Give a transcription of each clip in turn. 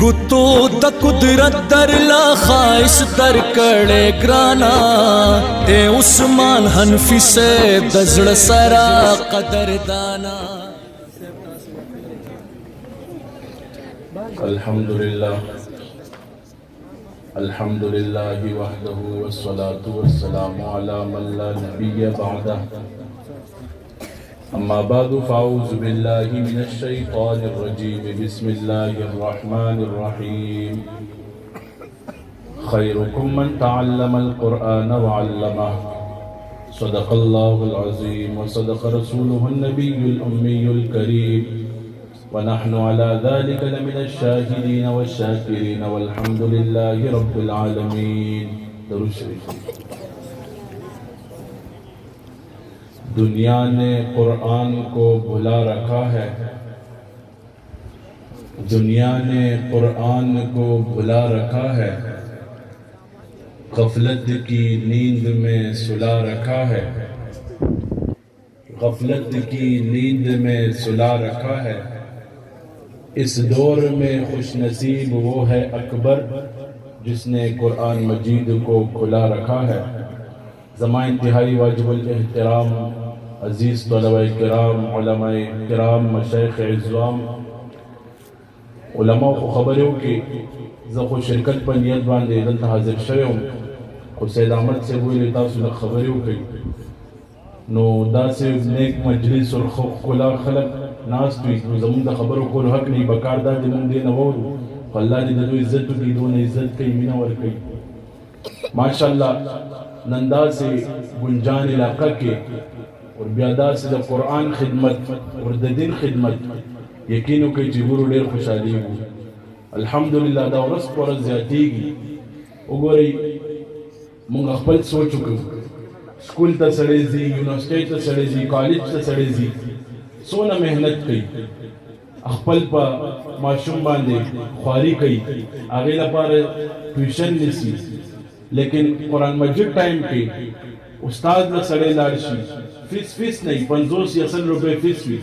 कुतो द कुदरत दर ला खाइस दर कड़े ग्राना ते उस्मान हनफी से दजड़ सरा कदर दाना। अल्हम्दुलिल्लाह वहदहु वस्सलातु वस्सलामु अला मन ला नबिय्य बअदह। अम्मा बादु फ़अऊज़ु बिल्लाहि मिनश शैतानिर रजीम। बिस्मिल्लाहिर रहमानिर रहीम। खैरुकुम मन तअल्लमल क़ुरआन व अल्लमह। सदक़ल्लाहुल अज़ीम व सदक़ रसूलुहुन नबियुल उम्मियुल करीम व नहनु अला ज़ालिका लमिनश शाहिदीन वश्शाकिरीन वल्हम्दुलिल्लाहि रब्बिल आलमीन। दुरूद शरीफ। दुनिया ने कुरान को भुला रखा है, दुनिया ने कुरान को भुला रखा है, गफलत की नींद में सुला रखा है, गफलत की नींद में सुला रखा है। इस दौर में खुशनसीब वो है अकबर जिसने कुरान मजीद को खुला रखा है। ज़मा इंतहाई वाजिबुल एहतराम अज़ीज़ तलबा-ए किराम, उलमा-ए किराम, मशाइख़ इज़्ज़ाम, उलमा को खबर हो कि ज़ख़ो शिरकत पर नियत बांधे दल्ता हाजिर शवे हूँ। खुद सैयद अहमद से वो लेता सुना खबर हो गई नो दासे नेक मजलिस और खुला खलक नास तुई ज़मीन दा खबर को हक नहीं बकार दा दिन दे नवोरु अल्लाह ने दो इज्जत की दो ने इज्जत कई मिना और कई माशाअल्लाह नंदा से गुंजान इलाका के और ब्यादा से द कुरान खिदमत और द दिन खिदमत यकीनों के जिबुरु ढेर खुशहाली हो। अल्हम्दुलिल्लाह दा औरस पर ज़्यादतीगी उगोरी मुंग खपल सोच चुके स्कूल त सड़े जी, यूनिवर्सिटी त सड़े जी, कॉलेज त सड़े जी, सोना मेहनत कई खपल पर माशूम बांधे ख्वारी कई आगे पर ट्यूशन निसी, लेकिन कुरान मजिद टाइम पे उस्ताद न सड़े लाड़शी फीस नहीं 50 रुपए फीस हुई,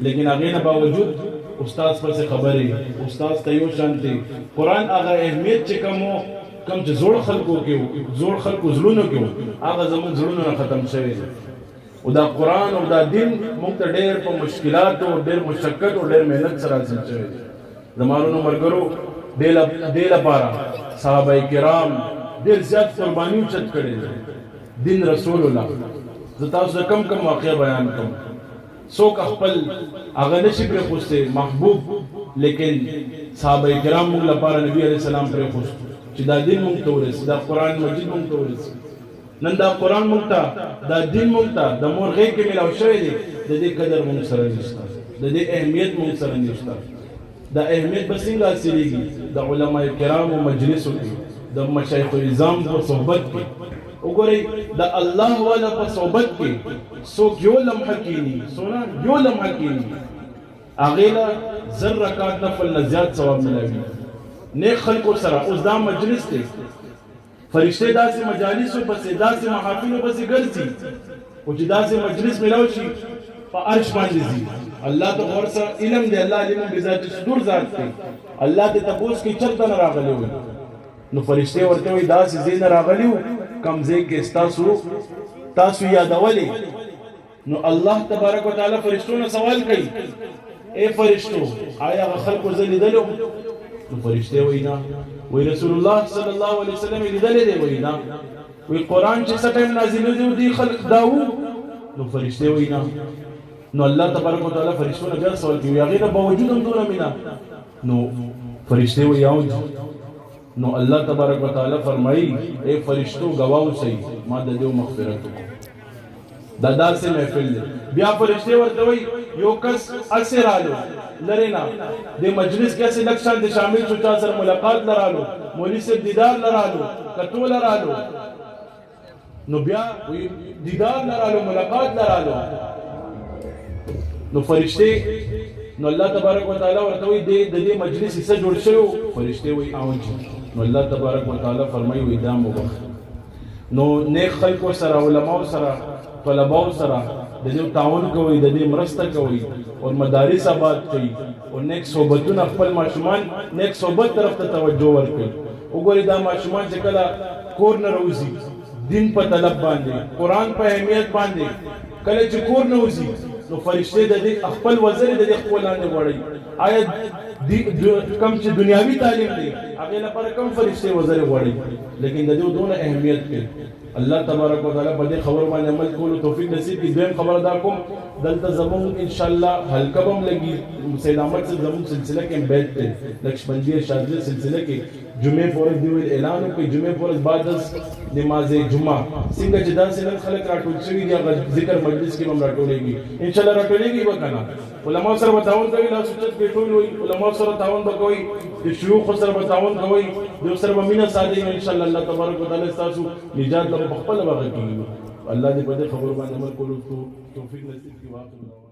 लेकिन आगे न बावजूद उस्ताद पर से खबर है उस्ताद तयो शांति कुरान आगा अहमियत चिकमो कम जोड़ खलको के जोड़ खलको जुलूनो के आगा जमन जुलूनो न खत्म शवे उदा कुरान और दा दिन मुक्त ढेर पर मुश्किलात और ढेर मुशक्कत और ढेर मेहनत सरा चले जमानो न मरगरो देला पारा सहाबाए किराम ढेर ज्यादा कुर्बानी उचत करे दिन रसूलुल्लाह जता से कम वाक़या बयान कम सो का खपल आगा नशी पर खुश थे महबूब, लेकिन सहाबाए किराम मुगला पारा नबी अलैहि सलाम पर खुश चिदा दिन मुक्तोरे दा कुरान मजिद मुक्तोरे नंदा कुरान मुक्ता दा दिन मुक्ता दा मोर गई के मिलाव शवे दे कदर मुंग सर निस्ता दे अहमियत मुंग सर निस्ता दा अहमियत बसिंगा सिलीगी दा उलमा किराम व मजलिस की दा मशाइख इज़ाम पर सोहबत की उगोरे दा अल्लाह वाला पर सोहबत की सो यो लम्हा कीनी सोना यो लम्हा कीनी आगेला जर रकात नफल नज़ियात सवाब मिलेगी नेक खल्को सरा उस दाम मजलिस के फरिश्ते दा से मजालिसों पर से दा से महाफिलों पर से गर्जी उजदा से मजलिस मिलावशी पर अर्श बांधी अल्लाह तो और सा इल्म दे अल्लाह इल्म बिजात सुदूर जात के अल्लाह ते तपोस की चलता न रागले हुए नो फरिश्ते वर्ते हुए दा से ज़ेन रागले हो कम जे के तासु यादवले नो अल्लाह तबारक व तआला फरिश्तों ने सवाल कई ए फरिश्तों आया खल्को जली दलो तो फरिश्ते वही ना वही रसूलुल्लाह सल्लल्लाहु अलैहि वसल्लम इदले दे वही ना वही कुरान जैसा टाइम नाजिल हो दी खल्क दाऊ तो फरिश्ते वही ना नो अल्लाह तबारक व तआला फरिश्तों ने क्या सवाल किया आगे ना बावजूद हम दोनों मिला नो फरिश्ते वही आओ नो अल्लाह तबारक व तआला फरमाई ए फरिश्तों गवाह सही मां दे दो मगफिरत को दादा से महफिल दे बिया फरिश्ते वर्ते वही यो कस असर आलो लरेना दे मजलिस कैसे लक्षा दे शामिल सुचा सर मुलाकात लरा लो मौली से दीदार लरा लो कतो लरा लो नो बिया दीदार लरा लो मुलाकात लरा लो नो फरिश्ते नो अल्लाह तबारक व तआला वर्ते वही दे मजलिस से जुड़ शयो फरिश्ते वही आउंच नो अल्लाह तबारक व तआला फरमाई वही दाम मुबारक नो नेक खल्को सरा उलमा सरा तलबाओ सरा दे ताउन कोई दे मरस्ता कोई اور مدارس آباد کړي او نیک صحبتونه خپل ماشومان نیک صحبت طرف ته توجه ورکړي. وګورئ دا ماشومان چې کله کور نه راوځي دین په طلب باندې قرآن په اهمیت باندې کله چې کور نه وځي نو فرشته د دې خپل وزر د دې خپل لاندې وړي. آیا کم چې دنیاوی تعلیم دی هغه لپاره کم فرشته وزر وړي لیکن د دې دونه اهمیت کوي. الله تبارک وتعالى په دې خبر باندې عمل کولو توفیق نصیب کړي. دویم خبر دا کوم دلته زمون ان شاء الله حلقه بم لګي سید احمد سے زمون سلسله کې بیت ته لکشمنجی شاذلی سلسله کې جمعه پورز دی اعلان کوي جمعه پورز بعد از نماز جمعه څنګه چې دا سنن خلک راټول شوی دي ذکر مجلس کې هم راټولېږي ان شاء الله راټولېږي وکنه. علماء سره تعاون کوي لا سوچت کې ټول وي علماء سره تعاون وکوي د شيوخ سره تعاون کوي د سره مینه ساده ان شاء الله الله تبارک وتعالى تاسو نجات له خپل وغه کوي. الله دې په دې خبر باندې عمل کولو توفیق نصیب کړي.